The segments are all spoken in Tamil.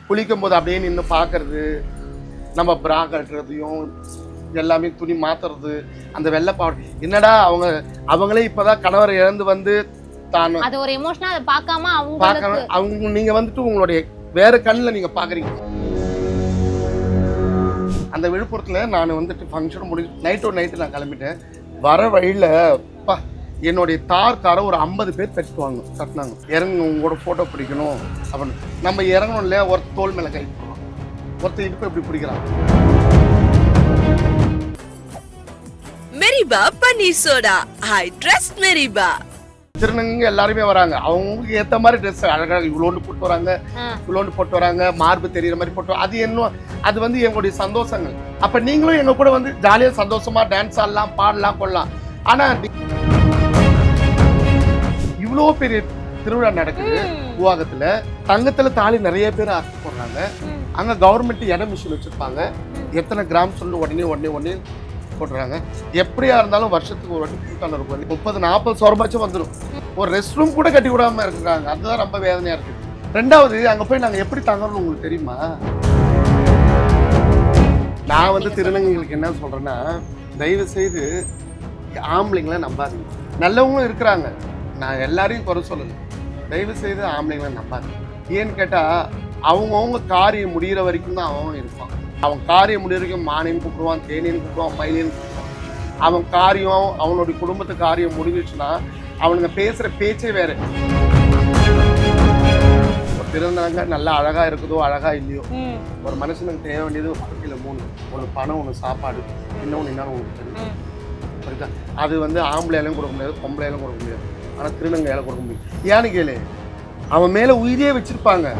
குளிக்கும் போது அப்படியே நின்று பார்க்கறது, நம்ம பிரா கட்டுறதையும் எல்லாமே துணி மாத்துறது, அந்த வெள்ளைப்பாடு என்னடா அவங்களே இப்பதான் கணவர் இழந்து வந்து தான் அது ஒரு எமோஷனா அதை பார்க்காம அவங்க நீங்க வந்துட்டு உங்களுடைய வேற கண்ணில் நீங்க பாக்குறீங்க. அந்த விழுப்புரத்துல நான் வந்துட்டு ஃபங்க்ஷன் முடிஞ்சு நைட்டு நான் கிளம்பிட்டேன். வர வழியில என்னுடைய காரை ஒரு 50 பேர் தட்டினாங்க. இறங்க உங்களோட போட்டோ பிடிக்கணும் அப்படின்னு. நம்ம இறங்கணும் இல்லையா, ஒரு தோல் மேல கை போடுறோம், ஒருத்தர் இடுப்பு எப்படி பிடிக்கிறான். மெரிபா பன்னீர் சோடா, ஐ ட்ரஸ்ட் மெரிபா. திருநங்கைங்க எல்லாருமே வராங்க, அவங்களுக்கு ஏத்த மாதிரி ட்ரெஸ் அழகாக இவ்வளோண்டு போட்டு வராங்க, மார்பு தெரியுற மாதிரி போட்டு. அது என்ன, அது வந்து எங்களுடைய சந்தோஷங்கள். அப்ப நீங்களும் எங்க கூட வந்து ஜாலியா சந்தோஷமா டான்ஸ் ஆடலாம், பாடலாம், கொள்ளலாம். ஆனா இவ்வளோ பெரிய திருவிழா நடக்குது கூவாகத்துல, தங்கத்துல தாலி நிறைய பேர் அறுத்து போடுறாங்க. அங்க கவர்மெண்ட் இடம் மிஷின் வச்சிருப்பாங்க, எத்தனை கிராம் சொல்லி உடனே போட்டுறாங்க. எப்படியா இருந்தாலும் வருஷத்துக்கு ஒரு வாட்டி கூட்டம் இருக்கும், 30-40 சவரமாச்சும் வந்துடும். ஒரு ரெஸ்ட் ரூம் கூட கட்டி விடாம இருக்கிறாங்க. அதுதான் ரொம்ப வேதனையா இருக்கு. ரெண்டாவது, அங்க போய் நாங்க எப்படி தங்கணும்னு உங்களுக்கு தெரியுமா? நான் வந்து திருநங்கைகளுக்கு என்ன சொல்றேன்னா, தயவு செய்து ஆம்பளைங்களை நம்பாதீங்க. நல்லவங்களும் இருக்கிறாங்க, நான் எல்லாரையும் குறை சொல்லலை. தயவு செய்து ஆம்பளைங்களை நம்பாதீங்க. ஏன்னு கேட்டா, அவங்கவுங்க காரியம் முடிகிற வரைக்கும் தான் அவன் இருப்பான். அவன் காரியம் முடிகிற வரைக்கும் மானின்னு கூப்பிடுவான், தேனின்னு கூப்பிடுவான், மயிலின்னு கூப்பிடுவான். அவன் காரியம், அவனுடைய குடும்பத்து காரியம் முடிஞ்சிச்சுன்னா அவனுங்க பேசுற பேச்சே வேற. ஒரு திருநங்கை நல்லா அழகா இருக்குதோ அழகா இல்லையோ, ஒரு மனுஷனுக்கு தேவை வேண்டியது வாழ்க்கையில 3: ஒன்று பணம், ஒன்று சாப்பாடு, இன்னொன்று உங்களுக்கு தெரியும். புரியுதா? அது வந்து ஆம்பளையாலையும் கொடுக்க முடியாது, பொம்பளையாலும் கொடுக்க முடியாது. ஆனா திருநங்கையால கொடுக்க முடியும். ஏன்னு கேளு, அவன் மேல உயிரே வச்சிருப்பாங்க.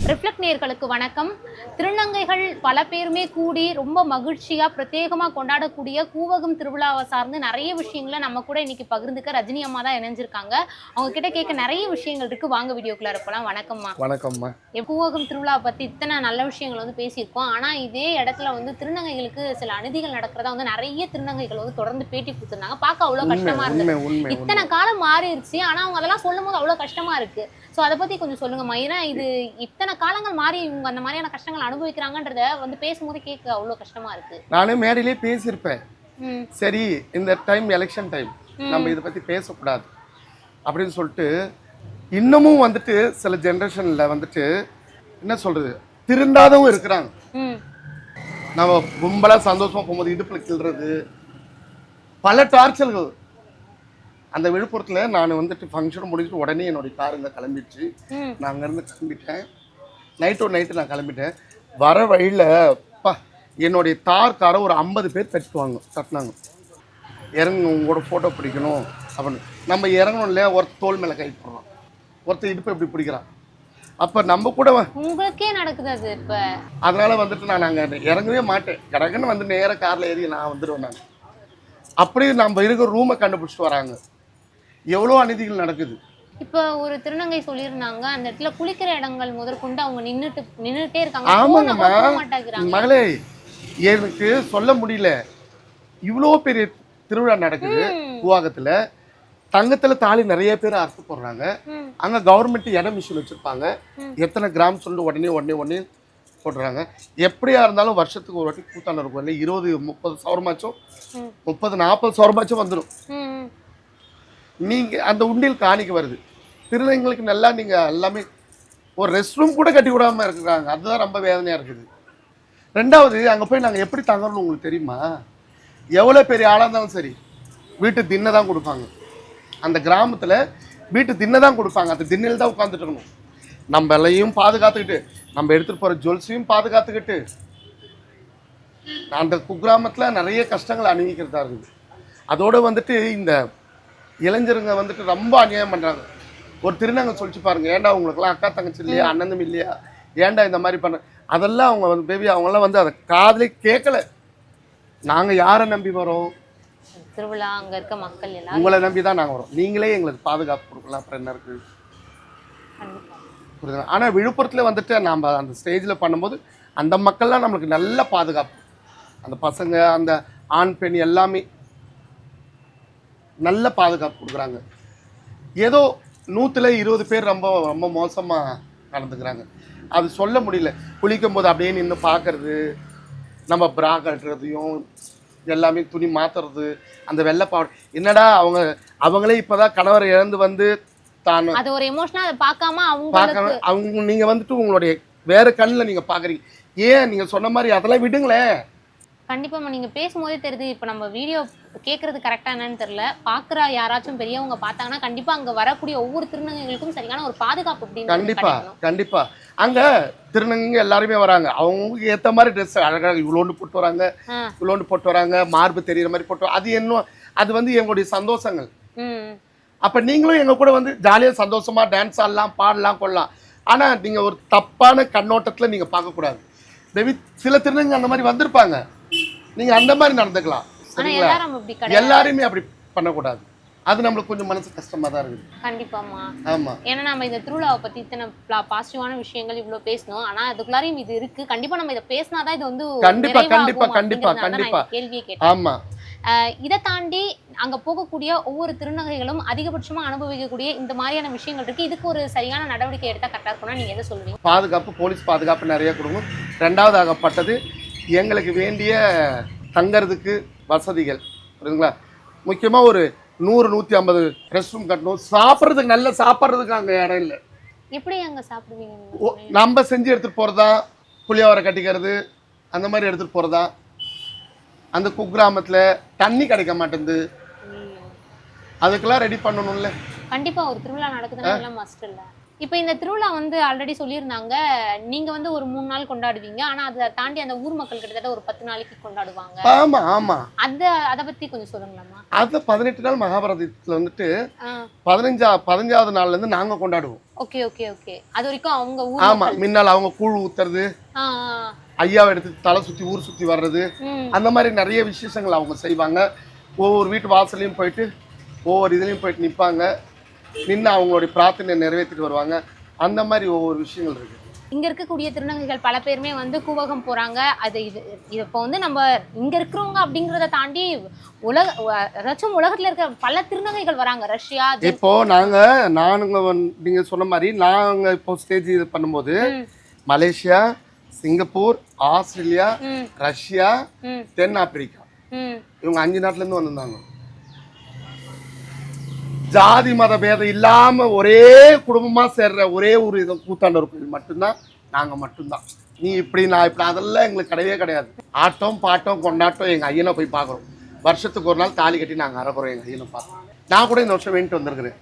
ரிஃப்ளெக்ட் நேயர்களுக்கு வணக்கம். திருநங்கைகள் பல பேருமே கூடி ரொம்ப மகிழ்ச்சியா பிரத்யேகமா கொண்டாடக்கூடிய கூவகம் திருவிழாவை சார்ந்து நிறைய விஷயங்களை நம்ம கூட இன்னைக்கு பகிர்ந்துக்க ரஜினி அம்மா தான் இணைஞ்சிருக்காங்க. அவங்க கிட்ட கேட்க நிறைய விஷயங்கள் இருக்கு, வாங்க வீடியோக்குள்ள இருக்கலாம். வணக்கம்மா. வணக்கம்மா. கூவகம் திருவிழாவை பத்தி இத்தனை நல்ல விஷயங்கள் வந்து பேசியிருக்கோம். ஆனா இதே இடத்துல வந்து திருநங்கைகளுக்கு சில அநீதிகள் நடக்கிறதா வந்து நிறைய திருநங்கைகள் வந்து தொடர்ந்து பேட்டி கொடுத்துருந்தாங்க. பார்க்க அவ்வளவு கஷ்டமா இருந்தது. இத்தனை காலம் மாறிடுச்சு, ஆனா அவங்க அதெல்லாம் சொல்லும் போது அவ்வளவு கஷ்டமா இருக்கு. சோ அதை பத்தி கொஞ்சம் சொல்லுங்கம்மா. ஏன்னா இது இத்தனை காலங்கள் மாறி இவங்க அந்த மாதிரியான கஷ்டங்கள் அனுபவிக்கிறாங்கன்றத வந்து பேசும்போது கேட்க அவ்வளவு கஷ்டமா இருக்கு. நானும் மேடையிலே பேசியிருப்பேன். சரி, இந்த டைம் எலெக்ஷன் டைம், நம்ம இதை பத்தி பேசக்கூடாது அப்படின்னு சொல்லிட்டு, இன்னமும் வந்துட்டு சில ஜெனரேஷன்ல வந்துட்டு என்ன சொல்றது, திருந்தாதவங்க இருக்கிறாங்க. நம்ம கும்பலா சந்தோஷமா போகும்போது இடுப்புல கிள்றது, பல டார்ச்சர்கள். அந்த விழுப்புரத்துல நான் வந்துட்டு ஃபங்க்ஷன் முடிஞ்சிட்டு உடனே என்னுடைய காருங்க கிளம்பிடுச்சு. நான் அங்கேருந்து கிளம்பிட்டேன். நைட்டு நான் கிளம்பிட்டேன். வர வழியில் என்னுடைய காரை ஒரு 50 பேர் தட்டினாங்க. இறங்க உங்களோட ஃபோட்டோ பிடிக்கணும் அப்படின்னு. நம்ம இறங்கணும் இல்லையா, ஒரு தோல் மேலே கை போடுறோம், ஒருத்தர் இடுப்பு எப்படி பிடிக்கிறான். அப்போ நம்ம கூட உங்களுக்கே நடக்குது அது. இப்போ அதனால வந்துட்டு நான் அங்கே இறங்கவே மாட்டேன். கடகன்னு வந்து நேராக காரில் ஏறி நான் வந்துடுவேன். நான் அப்படியே நம்ம இருக்கிற ரூமை கண்டுபிடிச்சிட்டு வராங்க. எவ்வளோ அநீதிகள் நடக்குது. இப்ப ஒரு திருநங்கை சொல்லியிருந்தாங்க, அந்த இடத்துல குளிக்கிற இடங்கள் முதற்கொண்டு அவங்க நின்றுட்டே இருக்காங்க. ஆமாங்கம்மா மகளே, எனக்கு சொல்ல முடியல. இவ்வளோ பெரிய திருவிழா நடக்குது கூவாகத்துல, தங்கத்துல தாலி நிறைய பேர் அறுத்து போடுறாங்க. அங்க கவர்மெண்ட் இடம் மிஷின் வச்சிருப்பாங்க, எத்தனை கிராம் சொல்லி உடனே போட்டுறாங்க. எப்படியா இருந்தாலும் வருஷத்துக்கு ஒரு வாட்டி கூட்டம் இருக்கும் இல்லை, 20-30 சவரமாச்சும் 30-40 சவரமாச்சும் வந்துடும். நீங்க அந்த உண்டியல் காணிக்க வருது. திருநங்கைகளுக்கு நல்லா நீங்க எல்லாமே ஒரு ரெஸ்ட் ரூம் கூட கட்டி விடாம இருக்கிறாங்க. அதுதான் ரொம்ப வேதனையா இருக்குது. ரெண்டாவது, அங்க போய் நாங்க எப்படி தங்கணும்னு உங்களுக்கு தெரியுமா? எவ்வளவு பெரிய ஆளா இருந்தாலும் சரி, வீட்டு திண்ணை தான் கொடுப்பாங்க. அந்த கிராமத்துல வீட்டு திண்ணை தான் கொடுப்பாங்க. அந்த திண்ணையில் தான் உட்காந்துட்டு இருக்கணும். நம்ம எல்லையும் பாதுகாத்துக்கிட்டு, நம்ம எடுத்துட்டு போற ஜுவல்ஸையும் பாதுகாத்துக்கிட்டு, அந்த குக்கிராமத்துல நிறைய கஷ்டங்கள் அனுபவிக்கிறதா இருக்குது. அதோட வந்துட்டு இந்த இளைஞருங்க வந்துட்டு ரொம்ப அநியாயம் பண்றாங்க. ஒரு திருநங்கை சொல்லிச்சு பாருங்க, ஏன்டா உங்களுக்குலாம் அக்கா தங்கச்சி இல்லையா, அண்ணனும் இல்லையா, ஏன்டா இந்த மாதிரி பண்ண. அதெல்லாம் அவங்க வந்து பேபி அவங்களாம் வந்து அதை காதலே கேட்கல. நாங்க யாரை நம்பி வரோம்? திருவிழா அங்க இருக்க மக்கள் எல்லாம் உங்களை நம்பி தான் நாங்க வரோம். நீங்களே எங்களுக்கு பாதுகாப்பு கொடுக்கலாம், அப்புறம் என்ன இருக்கு? புரியுது. ஆனா விழுப்புரத்துல வந்துட்டு நம்ம அந்த ஸ்டேஜ்ல பண்ணும்போது அந்த மக்கள்லாம் நம்மளுக்கு நல்ல பாதுகாப்பு. அந்த பசங்க, அந்த ஆண் பெண் எல்லாமே நல்ல பாதுகாப்பு கொடுக்குறாங்க. ஏதோ 100ல் 20 பேர் ரொம்ப ரொம்ப மோசமாக நடந்துக்கிறாங்க. அது சொல்ல முடியல. குளிக்கும் போது அப்படியே நின்று பார்க்கறது, நம்ம பிரா கட்டுறதையும் எல்லாமே துணி மாத்துறது, அந்த வெள்ளைப்பாடு என்னடா அவங்களே இப்பதான் கணவர் இழந்து வந்து தான் அது ஒரு எமோஷனா அதை பார்க்காம பார்க்க அவங்க நீங்க வந்துட்டு உங்களுடைய வேற கண்ணில் நீங்க பாக்குறீங்க. ஏன் நீங்க சொன்ன மாதிரி அதெல்லாம் விடுங்களேன். கண்டிப்பாமா நீங்க பேசும்போதே தெரியுது. இப்ப நம்ம வீடியோ கேட்கறது கரெக்டா என்னன்னு தெரியல. பாக்குற யாராச்சும் பெரியவங்க பார்த்தாங்கன்னா கண்டிப்பா அங்க வரக்கூடிய ஒவ்வொரு திருநங்கைகளுக்கும் சரியான ஒரு பாதுகாப்பு அப்படின்னு கண்டிப்பா கண்டிப்பா. அங்க திருநங்கைங்க எல்லாருமே வராங்க. அவங்களுக்கு ஏத்த மாதிரி ட்ரெஸ் அழகாக இவ்வளோண்டு போட்டு வராங்க, இவ்வளோண்டு போட்டு வராங்க, மார்பு தெரியுற மாதிரி போட்டு. அது என்ன, அது வந்து எங்களுடைய சந்தோஷங்கள். அப்ப நீங்களும் எங்க கூட வந்து ஜாலியா சந்தோஷமா டான்ஸ் ஆடலாம், பாடலாம், கொள்ளலாம். ஆனா நீங்க ஒரு தப்பான கண்ணோட்டத்துல நீங்க பார்க்க கூடாது. மேபி சில திருநங்கை அந்த மாதிரி வந்திருப்பாங்க, நீங்க அந்த மாதிரி நடந்துக்கலாம். சரிங்களா? எல்லாருமே அப்படி பண்ணக்கூடாது. அது நம்மளுக்கு கொஞ்சம் மனசு கஷ்டமா தான் இருக்குது. கண்டிப்பாமா. ஆமா. ஏன்னா நம்ம இந்த திருவிழாவை பத்தி இத்தனை பாசிட்டிவான விஷயங்கள் இவ்வளவு பேசணும். ஆனா அதுக்குள்ளாரையும் இது இருக்கு. கண்டிப்பா நம்ம இதை பேசினாதான் இது வந்து கண்டிப்பா கண்டிப்பா கண்டிப்பா கண்டிப்பா கேள்வியே கேட்டேன். ஆமா. இதை தாண்டி அங்க போகக்கூடிய ஒவ்வொரு திருநங்கைகளும் அதிகபட்சமா அனுபவிக்கக்கூடிய இந்த மாதிரியான விஷயங்கள் இருக்கு. இதுக்கு ஒரு சரியான நடவடிக்கை எடுத்தா கரெக்டா இருக்கும்னா நீங்க எதை சொல்லுவீங்க? பாதுகாப்பு, போலீஸ் பாதுகாப்பு நிறைய கொடுக்கணும். ரெண்டாவதாகப்பட்டது எங்களுக்கு வேண்டிய தங்கறதுக்கு வசதிகள். புரியுதுங்களா? முக்கியமா ஒரு 100-150 ரெஸ்ட் ரூம் கட்டணும். சாப்பிட்றதுக்கு நல்ல சாப்பிட்றதுக்கு அங்கே இடம் இல்லை. எப்படி அங்கே சாப்பிடுவீங்க? நம்ம செஞ்சு எடுத்துகிட்டு போகிறதா, புளியோரை கட்டிக்கிறது அந்த மாதிரி எடுத்துகிட்டு போகிறதா. அந்த குக்கிராமத்தில் தண்ணி கிடைக்க மாட்டேங்குது, அதுக்கெல்லாம் ரெடி பண்ணணும்ல. கண்டிப்பாக ஒரு திருவிழா நடக்குதுன்னா எல்லாம் மஸ்ட் இல்லை. இப்போ இந்த திருவிழா வந்து ஆல்ரெடி சொல்லியிருந்தாங்க, நீங்கள் வந்து ஒரு 3 நாள் கொண்டாடுவீங்க. ஆனால் அதை தாண்டி அந்த ஊர் மக்கள் கிட்டத்தட்ட ஒரு 10 நாளைக்கு கொண்டாடுவாங்க. ஆமாம் ஆமாம். அதை பற்றி கொஞ்சம் சொல்லுங்களாம்மா. அது 18 நாள் மகாபாரதத்தில் வந்துட்டு 15வது நாள்லேருந்து நாங்கள் கொண்டாடுவோம். Okay okay okay. அது வரைக்கும் அவங்க ஊர். ஆமாம். முன்னால் அவங்க கூழ் ஊத்துறது, ஐயாவை எடுத்து தலை சுற்றி ஊர் சுற்றி வர்றது, அந்த மாதிரி நிறைய விசேஷங்கள் அவங்க செய்வாங்க. ஒவ்வொரு வீட்டு வாசலையும் போயிட்டு ஒவ்வொரு இதுலேயும் போயிட்டு நிற்பாங்க. நின்று அவங்களுடைய பிரார்த்தனை நிறைவேற்றிட்டு வருவாங்க. அந்த மாதிரி ஒவ்வொரு விஷயங்கள் இருக்கு. இங்க இருக்கக்கூடிய திருநங்கைகள் பல பேருமே வந்து கூவகம் போறாங்க. அது இது இப்போ வந்து நம்ம இங்க இருக்கிறவங்க அப்படிங்கிறத தாண்டி ஏதாச்சும் உலகத்துல இருக்க பல திருநங்கைகள் வராங்க. ரஷ்யா இப்போ நானுங்க நீங்க சொன்ன மாதிரி நாங்க இப்போ ஸ்டேஜ் இது பண்ணும்போது மலேசியா, சிங்கப்பூர், ஆஸ்திரேலியா, ரஷ்யா, தென் ஆப்பிரிக்கா, இவங்க 5 நாட்டுல இருந்து வந்திருந்தாங்க. ஜாதி மத பேதம் இல்லாம ஒரே குடும்பமா சேர்ற ஒரே ஒரு இது கூத்தாண்டவர் கோயில் மட்டும்தான். நாங்க மட்டும்தான். நீ இப்படி நான் இப்படி அதெல்லாம் எங்களுக்கு கிடையவே கிடையாது. ஆட்டம் பாட்டம் கொண்டாட்டம். எங்க ஐயனை போய் பார்க்குறோம். வருஷத்துக்கு ஒரு நாள் தாலி கட்டி நாங்க அறக்குறோம் எங்க ஐயனை பார்க்கறோம். நான் கூட இந்த வருஷம் வேண்டிட்டு வந்திருக்கிறேன்.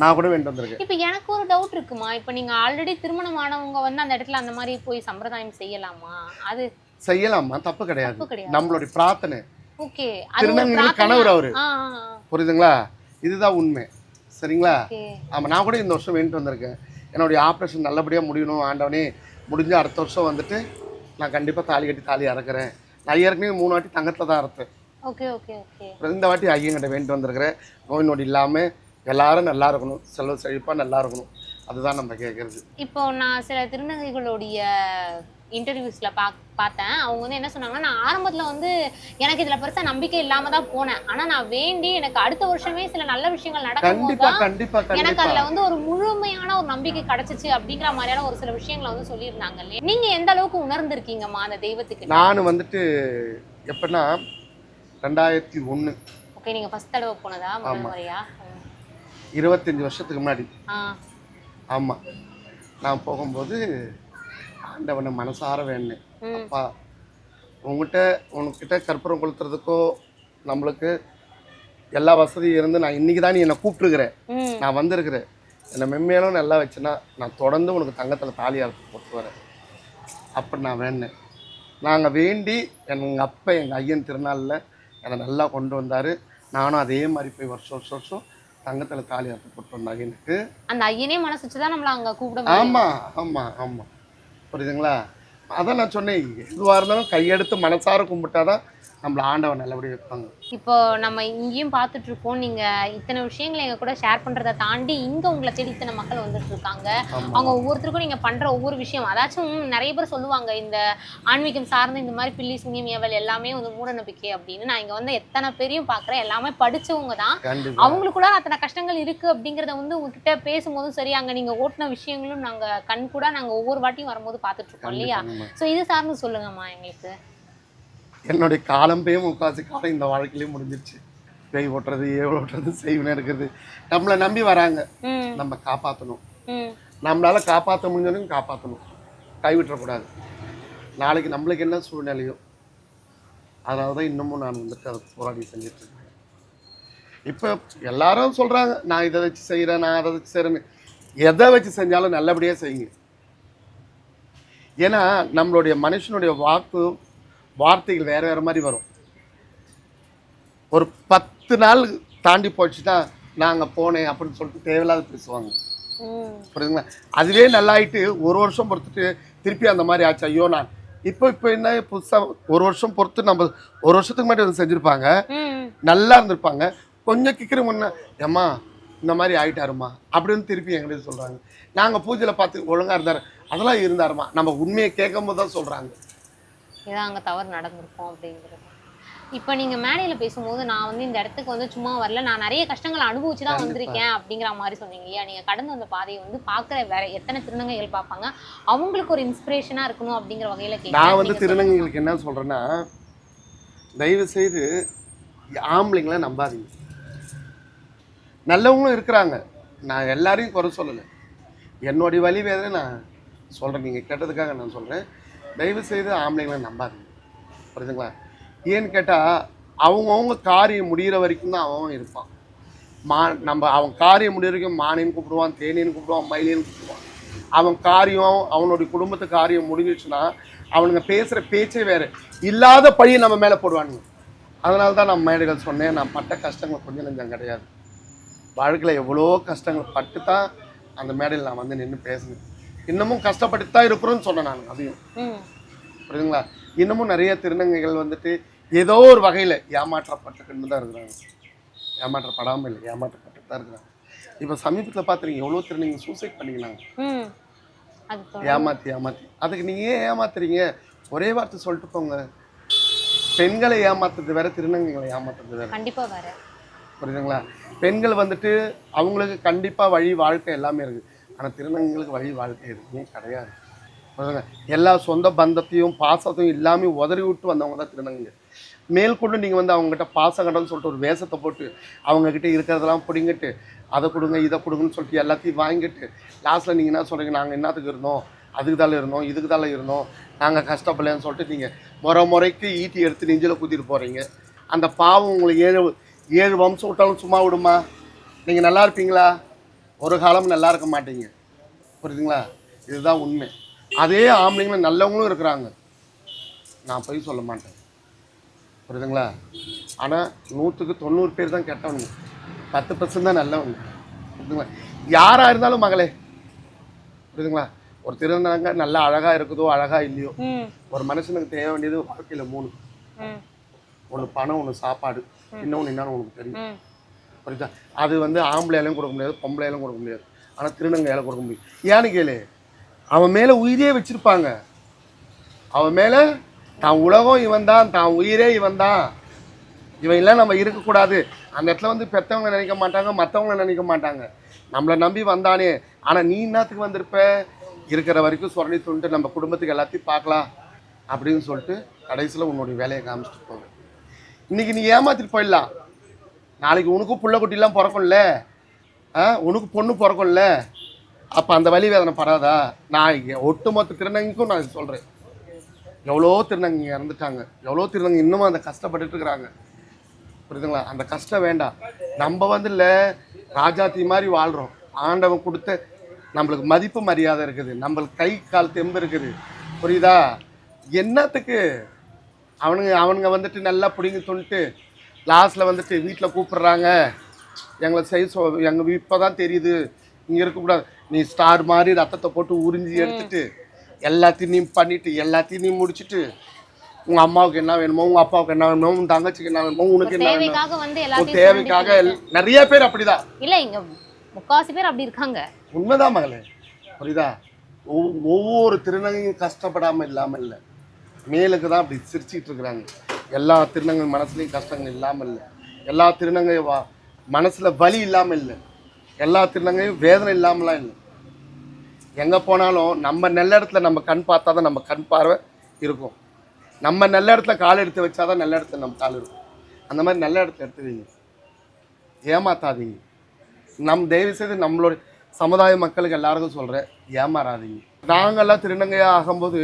நான் கூட வேண்டிட்டு வந்திருக்கேன். இப்போ எனக்கு ஒரு டவுட் இருக்குமா, இப்போ நீங்க ஆல்ரெடி திருமணமானவங்க வந்து அந்த இடத்துல அந்த மாதிரி போய் சம்பிரதாயம் செய்யலாமா? அது செய்யலாமா, தப்பு கிடையாது. நம்மளுடைய பிரார்த்தனை. ஓகே. திருநங்கை கணவர் அவரு, புரியுதுங்களா? இதுதான் உண்மை. சரிங்களா? ஆமாம். நான் கூட இந்த வருஷம் வேண்டிட்டு வந்திருக்கேன். என்னுடைய ஆப்ரேஷன் நல்லபடியாக முடியணும் ஆண்டவனே. முடிஞ்சு அடுத்த வருஷம் வந்துட்டு நான் கண்டிப்பாக தாலி கட்டி தாலி அறக்கிறேன். நான் ஏற்கனவே 3 வாட்டி தங்கத்தில் தான் அறுத்தேன். Okay okay okay. இந்த வாட்டி ஐயங்கிட்ட வேண்டிட்டு வந்திருக்கிறேன். நோய் நொடி இல்லாமல் எல்லாரும் நல்லா இருக்கணும், செல்வ செழிப்பாக நல்லா இருக்கணும். அதுதான் நம்ம கேட்குறது. இப்போ நான் சில திருநங்கைகளுடைய இன்டர்வியூஸ்ல பார்த்தேன். அவங்க வந்து என்ன சொன்னாங்கன்னா, நான் ஆரம்பத்துல வந்து எனக்கு இதுல பெருசா நம்பிக்கை இல்லாம தான் போனேன். ஆனா நான் வேண்டி எனக்கு அடுத்த வருஷமே சில நல்ல விஷயங்கள் நடக்கும், எனக்கு அதுல வந்து ஒரு முழுமையான ஒரு நம்பிக்கை கிடைச்சிச்சு அப்படிங்கிற மாதிரியான ஒரு சில விஷயங்களை வந்து சொல்லியிருந்தாங்க. இல்லையா? நீங்க எந்த அளவுக்கு உணர்ந்திருக்கீங்கம்மா அந்த தெய்வத்துக்கு? நான் வந்துட்டு எப்படின்னா 2001. ஓகே. நீங்க ஃபர்ஸ்ட் தடவை போனதா? முதல் முறையா? 25 வருஷத்துக்கு முன்னாடி. ஆமா. நான் போகும்போது ஆண்டவனை மனசார வேண்டேன். அப்பா உன்கிட்ட கற்பூரம் கொளுத்துறதுக்கோ நம்மளுக்கு எல்லா வசதியும் இருந்து நான் இன்னைக்கு தான் நீ என்னை கூப்பிட்டுருக்கிறேன், நான் வந்திருக்கிறேன். என்னை மென்மேலும் நல்லா வச்சுன்னா நான் தொடர்ந்து உனக்கு தங்கத்தில் தாலி அறுத்து போட்டு வரேன் அப்படி நான் வேண்டேன். நாங்கள் வேண்டி எங்கள் அப்பா எங்கள் ஐயன் திருநாளில் என்னை நல்லா கொண்டு வந்தார். நானும் அதே மாதிரி போய் வருஷம் தங்கத்தில் தாலி அறுத்து போட்டு வந்த ஐயனுக்கு அந்த ஐயனே மனசு வச்சுதான் நம்மள அங்கே கூப்பிட. ஆமாம் ஆமாம் ஆமாம். புரியுதுங்களா? அதான் நான் சொன்னேன், எதுவாக இருந்தாலும் கையெடுத்து மனசார கும்பிட்டாதான் நம்மள ஆண்டவன் நல்லபடியாக வைப்பாங்க. இப்போ நம்ம இங்கேயும் பார்த்துட்டு இருக்கோம், நீங்க இத்தனை விஷயங்களை எங்க கூட ஷேர் பண்றதை தாண்டி இங்க உங்களை தேடி இத்தனை மக்கள் வந்துட்டு இருக்காங்க. அவங்க ஒவ்வொருத்தருக்கும் நீங்க பண்ற ஒவ்வொரு விஷயம், அதாச்சும் நிறைய பேர் சொல்லுவாங்க இந்த ஆன்மீகம் சார்ந்த இந்த மாதிரி பில்லி சுனியம் ஏவல் எல்லாமே வந்து மூட நம்பிக்கை அப்படின்னு. நான் இங்க வந்து எத்தனை பேரையும் பாக்குறேன், எல்லாமே படிச்சவங்க தான். அவங்களுக்குள்ள அத்தனை கஷ்டங்கள் இருக்கு அப்படிங்கறத வந்து உங்ககிட்ட பேசும்போதும் சரி, அங்க நீங்க ஓட்டின விஷயங்களும் நாங்க கண் கூட நாங்க ஒவ்வொரு வாட்டியும் வரும்போது பார்த்துட்டு இருக்கோம் இல்லையா? சோ இது சார்ந்து சொல்லுங்கம்மா எங்களுக்கு. என்னுடைய காலம் பேயும் முக்காசி காலம் இந்த வாழ்க்கையிலேயே முடிஞ்சிருச்சு. பேய் ஓட்டுறது, ஏவல் ஓட்டுறது, செய்வனே இருக்கிறது. நம்மளை நம்பி வராங்க, நம்ம காப்பாற்றணும். நம்மளால காப்பாற்ற முடிஞ்சவனும் காப்பாற்றணும், கைவிட்டுறக்கூடாது. நாளைக்கு நம்மளுக்கு என்ன சூழ்நிலையோ அதனால தான் இன்னமும் நான் வந்துட்டு அதை போராடி செஞ்சுட்டு இருக்கேன். இப்போ எல்லாரும் சொல்கிறாங்க நான் இதை வச்சு செய்கிறேன், நான் அதை வச்சு செய்கிறேன்னு. எதை வச்சு செஞ்சாலும் நல்லபடியாக செய்யுங்க. ஏன்னா நம்மளுடைய மனுஷனுடைய வார்த்தைகள் வேறு வேறு மாதிரி வரும். ஒரு 10 நாள் தாண்டி போச்சுன்னா நாங்கள் போனேன் அப்படின்னு சொல்லிட்டு தேவையில்லாத பேசுவாங்க, புரியுதுங்களா? அதுவே நல்லாயிட்டு 1 வருஷம் பொறுத்துட்டு திருப்பி அந்த மாதிரி ஆச்சு. ஐயோ நான் இப்போ என்ன புதுசாக 1 வருஷம் பொறுத்து நம்ம 1 வருஷத்துக்கு முன்னாடி வந்து செஞ்சுருப்பாங்க, நல்லா இருந்திருப்பாங்க. கொஞ்சம் கிக்கிற முன்னே ஏம்மா இந்த மாதிரி ஆகிட்டாருமா அப்படின்னு திருப்பி எங்கிட்ட சொல்கிறாங்க. நாங்கள் பூஜையில் பார்த்து ஒழுங்காக இருந்தார், அதெல்லாம் இருந்தாருமா. நம்ம உண்மையை கேட்கும் போது தான் சொல்கிறாங்க இதான் அங்கே தவறு நடந்திருக்கும் அப்படிங்கிறது. இப்போ நீங்கள் மேடையில் பேசும்போது நான் வந்து இந்த இடத்துக்கு வந்து சும்மா வரல, நான் நிறைய கஷ்டங்களை அனுபவிச்சு தான் வந்திருக்கேன் அப்படிங்கிற மாதிரி சொன்னீங்க இல்லையா? நீங்கள் கடந்து வந்த பாதையை வந்து பார்க்குற வேற எத்தனை திருநங்கைகள் பார்ப்பாங்க, அவங்களுக்கு ஒரு இன்ஸ்பிரேஷனாக இருக்கணும் அப்படிங்கிற வகையில் நான் வந்து திருநங்கைகளுக்கு என்ன சொல்கிறேன்னா, தயவு செய்து ஆம்பளைங்களை நம்பாதீங்க. நல்லவங்களும் இருக்கிறாங்க, நான் எல்லாரையும் குறை சொல்லலை. என்னுடைய வழி வேதனை நான் சொல்கிறேன், நீங்கள் கேட்டதுக்காக நான் சொல்கிறேன். தயவு செய்து ஆம்பளைங்களை நம்பாதீங்க, புரியுதுங்களா? ஏன்னு கேட்டால் அவங்கவுங்க காரியம் முடிகிற வரைக்கும் தான் அவன் இருப்பான். நம்ம அவன் காரியம் முடிகிற வரைக்கும் மானின்னு கூப்பிடுவான், தேனின்னு கூப்பிடுவான், மயிலின்னு கூப்பிடுவான். அவன் காரியம் அவனுடைய குடும்பத்து காரியம் முடிஞ்சிச்சுன்னா அவனுங்க பேசுகிற பேச்சே வேறு, இல்லாத பழியை நம்ம மேலே போடுவானுங்க. அதனால தான் நான் மேடைகள் சொன்னேன், நான் பட்ட கஷ்டங்கள் கொஞ்சம் நெஞ்சம் கிடையாது. வாழ்க்கையில் எவ்வளோ கஷ்டங்கள் பட்டு தான் அந்த மேடையில் நான் வந்து நின்று பேசுனேன். இன்னமும் கஷ்டப்பட்டு தான் இருக்கிறோன்னு சொன்னேன் நான். அதையும் புரியுதுங்களா? இன்னமும் நிறைய திருநங்கைகள் வந்துட்டு ஏதோ ஒரு வகையில் ஏமாற்றப்பட்டுக்கிட்டு தான் இருக்கிறாங்க. ஏமாற்றப்படாமல் இல்லை, ஏமாற்றப்பட்டு தான் இருக்கிறாங்க. இப்போ சமீபத்தில் பார்த்துறீங்க எவ்வளோ திருநங்கை சூசைட் பண்ணிக்கிறாங்க, ஏமாற்றி. அதுக்கு நீங்கள் ஏன் ஏமாத்துறீங்க? ஒரே வார்த்தை சொல்லிட்டு போங்க. பெண்களை ஏமாத்துறது வேற, திருநங்கைகளை ஏமாத்துறது வேற. கண்டிப்பாக வேற, புரியுதுங்களா? பெண்கள் வந்துட்டு அவங்களுக்கு கண்டிப்பாக வழி வாழ்க்கை எல்லாமே இருக்குது, ஆனால் திருநங்கைகளுக்கு வழி வாழ்க்கை எதுவுமே கிடையாது. எல்லா சொந்த பந்தத்தையும் பாசத்தையும் எல்லாமே உதறி விட்டு வந்தவங்க தான் திருநங்கைங்க. மேற்கொண்டு நீங்கள் வந்து அவங்ககிட்ட பாசம் கட்டன்னு சொல்லிட்டு ஒரு வேஷத்தை போட்டு அவங்கக்கிட்ட இருக்கிறதெல்லாம் பிடிங்கிட்டு அதை கொடுங்க இதை கொடுங்கன்னு சொல்லிட்டு எல்லாத்தையும் வாங்கிட்டு லாஸ்ட்டில் நீங்கள் என்ன சொல்கிறீங்க, நாங்கள் என்னத்துக்கு இருந்தோம், அதுக்கு தானே இருந்தோம், இதுக்கு தானே இருந்தோம், நாங்கள் கஷ்டப்படலன்னு சொல்லிட்டு நீங்கள் முறைக்கு ஈட்டி எடுத்து நெஞ்சில் குத்திட்டு போகிறீங்க. அந்த பாவம் உங்களுக்கு 7 வம்சம் விட்டாலும் சும்மா விடுமா? நீங்கள் நல்லா இருப்பீங்களா? ஒரு காலமும் நல்லா இருக்க மாட்டீங்க, புரியுதுங்களா? இதுதான் உண்மை. அதே ஆம்பளைங்களும் நல்லவங்களும் இருக்கிறாங்க, நான் போய் சொல்ல மாட்டேன், புரியுதுங்களா? ஆனால் 100க்கு 90 பேர் தான் கெட்டவங்க, 10% தான் நல்லவங்க, புரியுதுங்களா? யாராக இருந்தாலும் மகளே, புரியுதுங்களா? ஒரு திருநங்கை நல்லா அழகாக இருக்குதோ அழகாக இல்லையோ, ஒரு மனுஷனுக்கு தேவை வேண்டியது வாழ்க்கையில் 3: ஒன்று பணம், ஒன்று சாப்பாடு, இன்னொன்று என்னன்னு உனக்கு தெரியும், புரியுதா? அது வந்து ஆம்பளையாலையும் கொடுக்க முடியாது, பொம்பளையாலும் கொடுக்க முடியாது, ஆனால் திருநங்கையால் கொடுக்க முடியும். ஏன்னு கேளு, அவன் மேலே உயிரே வச்சிருப்பாங்க. அவன் மேலே தான் உலகம் இவன் தான், தான் உயிரே இவன் தான், இவன் இல்லை நம்ம இருக்கக்கூடாது. அந்த இடத்துல வந்து பெற்றவங்க நினைக்க மாட்டாங்க, மற்றவங்க நினைக்க மாட்டாங்க, நம்மளை நம்பி வந்தானே. ஆனால் நீ என்னத்துக்கு வந்திருப்ப, இருக்கிற வரைக்கும் சுரண்டி துண்டு நம்ம குடும்பத்துக்கு எல்லாத்தையும் பார்க்கலாம் அப்படின்னு சொல்லிட்டு கடைசியில் உன்னுடைய வேலையை காமிச்சிட்டு போவேன். இன்றைக்கி நீ ஏமாற்றிட்டு போயிடலாம், நாளைக்கு உனக்கும் புள்ள குட்டிலாம் பிறக்கும்ல, உனக்கு பொண்ணு பிறக்கும்ல, அப்போ அந்த வலி வேதனை படாதா? நான் ஒட்டுமொத்த திருநங்கைக்கும் நான் சொல்கிறேன், எவ்வளோ திருநங்கை இறந்துட்டாங்க, எவ்வளோ திருநங்கை இன்னமும் அந்த கஷ்டப்பட்டுட்டு இருக்கிறாங்க, புரியுதுங்களா? அந்த கஷ்டம் வேண்டாம். நம்ம வந்து இல்லை ராஜாத்தி மாதிரி வாழ்கிறோம், ஆண்டவன் கொடுத்த நம்மளுக்கு மதிப்பு மரியாதை இருக்குது, நம்மளுக்கு கை கால் தெம்பு இருக்குது, புரியுதா? என்னத்துக்கு அவனுங்க வந்துட்டு நல்லா பிடிங்கி துணிட்டு லாஸ்ட்டில் வந்துட்டு வீட்டில் கூப்பிட்றாங்க, எங்களை எங்கள் இப்போ தான் தெரியுது இங்கே இருக்கக்கூடாது. நீ ஸ்டார் மாதிரி ரத்தத்தை போட்டு உறிஞ்சி எடுத்துட்டு எல்லாத்தையும் நீ பண்ணிவிட்டு எல்லாத்தையும் நீ முடிச்சுட்டு உங்க அம்மாவுக்கு என்ன வேணுமோ, உங்க அப்பாவுக்கு என்ன வேணுமோ, உங்க தங்கச்சிக்கு என்ன வேணுமோ, உனக்கு என்ன வேணுமோ, தேவைக்காக வந்து உன் எல்லாத்தையும் தேவைக்காக நிறைய பேர் அப்படிதான். இல்ல இங்க முக்காவாசி பேர் அப்படி இருக்காங்க. உண்மைதான் மகளே, புரியுதா? ஒவ்வொரு திருநங்கையும் கஷ்டப்படாம இல்லாம இல்லை, மேலுக்கு தான் அப்படி சிரிச்சிட்டு இருக்கிறாங்க. எல்லா திருநங்கை மனசுலயும் கஷ்டங்கள் இல்லாம இல்லை, எல்லா திருநங்கை மனசுல வலி இல்லாம இல்லை, எல்லா திருநங்கையும் வேதனை இல்லாமலாம் இல்லை. எங்க போனாலும் நம்ம நல்ல இடத்துல நம்ம கண் பார்த்தாதான் நம்ம கண் பார்வை இருக்கும். நம்ம நல்ல இடத்துல கால் எடுத்து வச்சாதான் நல்ல இடத்துல நம்ம கால் இருக்கும். அந்த மாதிரி நல்ல இடத்துல எடுத்து வைங்க, ஏமாத்தாதீங்க. தயவு செய்து நம்மளோட சமுதாய மக்களுக்கு எல்லாருக்கும் சொல்கிறேன், ஏமாறாதீங்க. நாங்கள்லாம் திருநங்கையாக ஆகும்போது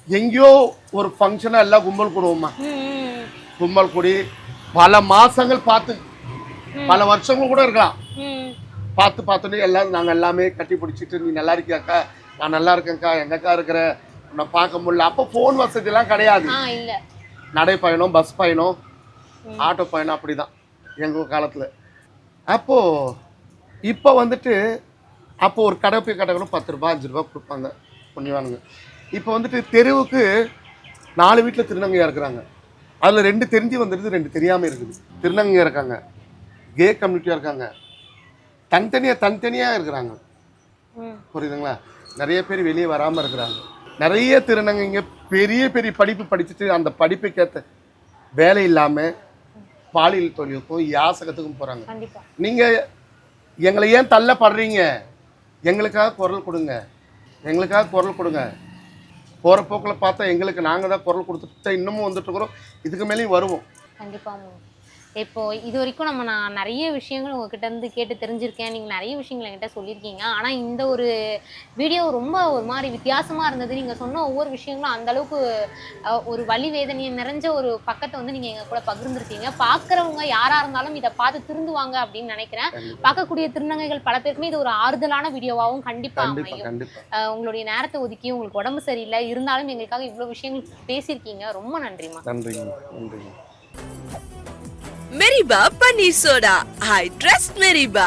எங்கேயோ ஒரு ஃபங்க்ஷனாக எல்லாம் கும்பல் கூடுவோம்மா. கும்பல் கூடி பல மாதங்கள் பார்த்து, பல வருஷங்கள் கூட இருக்கலாம், பார்த்துட்டு எல்லாம் நாங்கள் எல்லாமே கட்டி பிடிச்சிட்டு, நீ நல்லா இருக்கியாக்கா, நான் நல்லா இருக்கேன்க்கா, எங்கக்கா இருக்கிற, உன்னை பார்க்க முடியல. அப்போ ஃபோன் வசதிலாம் கிடையாது. நடைப்பயணம், பஸ் பயணம், ஆட்டோ பயணம், அப்படி தான் எங்கள் காலத்தில். அப்போது இப்போ வந்துட்டு அப்போ ஒரு கடை போய் கடைகளும் 10 ரூபா 5 ரூபா கொடுப்பாங்க புண்ணியவானுங்க. இப்போ வந்துட்டு தெருவுக்கு 4 வீட்டில் திருநங்கையாக இருக்கிறாங்க. அதில் 2 தெரிஞ்சு வந்துடுது, 2 தெரியாமல் இருக்குது. திருநங்கையாக இருக்காங்க, கே கம்யூனிட்டியாக இருக்காங்க, தனித்தனியாக இருக்கிறாங்க. புரியுதுங்களா? நிறைய பேர் வெளியே வராமல் இருக்கிறாங்க. நிறைய திருநங்கைங்க பெரிய பெரிய படிப்பு படிச்சுட்டு அந்த படிப்புக்கேற்ற வேலை இல்லாமல் பாலியல் தொழிலுக்கும் யாசகத்துக்கும் போகிறாங்க. நீங்கள் எங்களை ஏன் தள்ளப்படுறீங்க? எங்களுக்காக குரல் கொடுங்க, எங்களுக்காக குரல் கொடுங்க. போகிற போக்கில் பார்த்தா எங்களுக்கு நாங்கள் தான் குரல் கொடுத்துட்டு இன்னமும் வந்துட்டு இருக்கிறோம், இதுக்கு மேலேயும் வருவோம். கண்டிப்பாக. இப்போ இது வரைக்கும் நான் நிறைய விஷயங்கள் உங்ககிட்ட இருந்து கேட்டு தெரிஞ்சிருக்கேன், நீங்கள் நிறைய விஷயங்கள் என்கிட்ட சொல்லியிருக்கீங்க. ஆனால் இந்த ஒரு வீடியோ ரொம்ப ஒரு மாதிரி வித்தியாசமாக இருந்தது. நீங்கள் சொன்ன ஒவ்வொரு விஷயங்களும் அந்தளவுக்கு ஒரு வலி வேதனையை நிறைஞ்ச ஒரு பக்கத்தை வந்து நீங்கள் எங்கள் கூட பகிர்ந்துருக்கீங்க. பார்க்குறவங்க யாராக இருந்தாலும் இதை பார்த்து திருந்துவாங்க அப்படின்னு நினைக்கிறேன். பார்க்கக்கூடிய திருநங்கைகள் பல பேருக்குமே இது ஒரு ஆறுதலான வீடியோவாகவும் கண்டிப்பாக அமையும். உங்களுடைய நேரத்தை ஒதுக்கி, உங்களுக்கு உடம்பு சரியில்லை இருந்தாலும் எங்களுக்காக இவ்வளோ விஷயங்கள் பேசியிருக்கீங்க. ரொம்ப நன்றிம்மா. நன்றி. Meriba Paneer Soda. I trust Meriba.